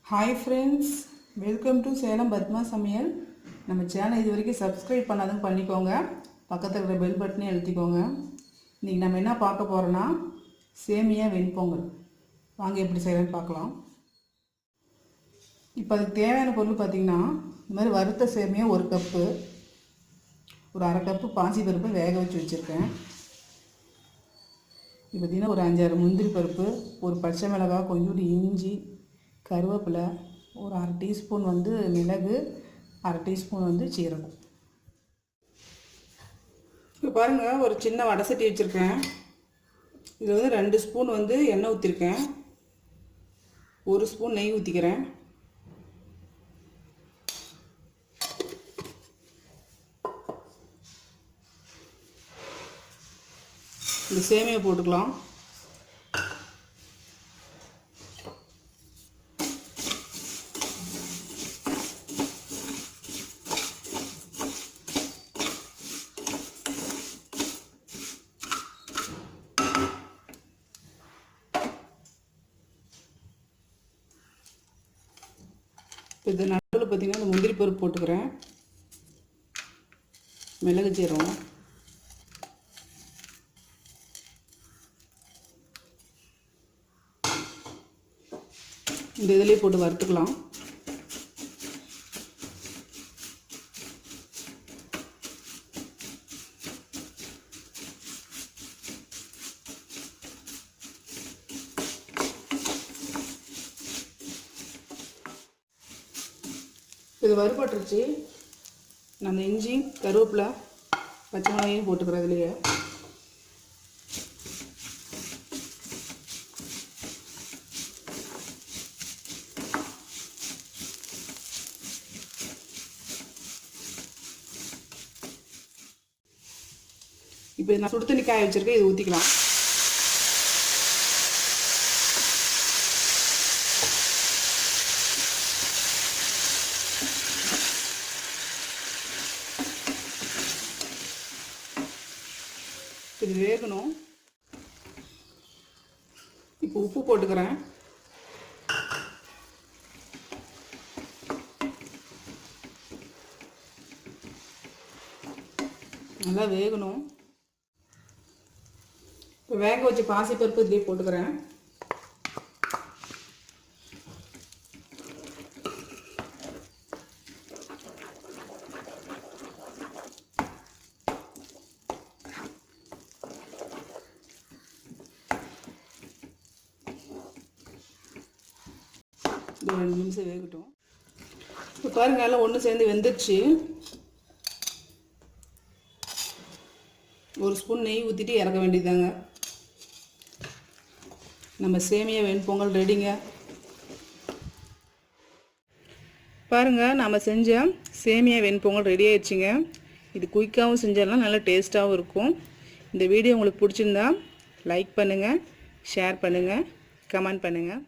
Hi friends, welcome to Salem Padma Samayal. நம்ம channel இது வரைக்கும் சப்ஸ்கிரைப் பண்ணாதவங்க பண்ணிக்கோங்க. பக்கத்துல இருக்கிற பெல் பட்டனை அழுத்திக்கோங்க. இன்னைக்கு நம்ம என்ன பார்க்க போறோம்னா சேமியா வெண்பொங்கல். வாங்க எப்படி செய்யறதுன்னு பார்க்கலாம். இப்போ அதுக்கு தேவையான பொருள் பார்த்தீங்கன்னா இந்த மாதிரி வறுத்த சேமியா 1 கப், ஒரு 1/2 கப் பாசி பருப்பு வேக வச்சு வச்சிருக்கேன். இது பார்த்தீங்கன்னா ஒரு 5-6 முந்திரி பருப்பு, ஒரு பச்சை மிளகாய், கொஞ்சோண்டு இஞ்சி, கருவேப்பிலை, ஒரு 1/2 டீஸ்பூன் மிளகு, 1/2 டீஸ்பூன் சீரகம். இப்போ பாருங்கள், ஒரு சின்ன வடை சட்டி வச்சுருக்கேன். இதில் 2 ஸ்பூன் எண்ணெய் ஊற்றிருக்கேன். 1 ஸ்பூன் நெய் ஊற்றிக்கிறேன். இந்த சேமியா போட்டுக்கலாம். இப்போ இது நடுவில் பார்த்திங்கன்னா இந்த முந்திரி பருப்பு போட்டுக்கிறேன், மிளகு சீரகம், இந்த இதிலே போட்டு வறுத்துக்கலாம். இது வறுபட்டுருச்சு. நான் அந்த இஞ்சி, கருவேப்பிலை, பச்சை மிளகாயும் போட்டுக்கிறேன். இதுலேயே இப்போ நான் சுடு தண்ணி காய வச்சுருக்கேன், இது ஊற்றிக்கலாம். இது வேகணும். இப்போ உப்பு போட்டுக்கிறேன். நல்லா வேகணும். இப்போ வேக வச்சு பாசிப்பருப்பு இதுலேயே போட்டுக்கிறேன். ஒரு 2 நிமிஷம் வேகட்டும். இப்போ பாருங்கள், எல்லாம் ஒன்று சேர்ந்து வெந்துடுச்சு. 1 ஸ்பூன் நெய் ஊற்றிட்டு இறக்க வேண்டியதாங்க. நம்ம சேமியா வெண்பொங்கல் ரெடிங்க. பாருங்கள், நம்ம செஞ்ச சேமியா வெண்பொங்கல் ரெடி ஆயிடுச்சுங்க. இது குயிக்காகவும் செஞ்சாலும் நல்லா டேஸ்ட்டாகவும் இருக்கும். இந்த வீடியோ உங்களுக்கு பிடிச்சிருந்தா லைக் பண்ணுங்கள், ஷேர் பண்ணுங்கள், கமெண்ட் பண்ணுங்கள்.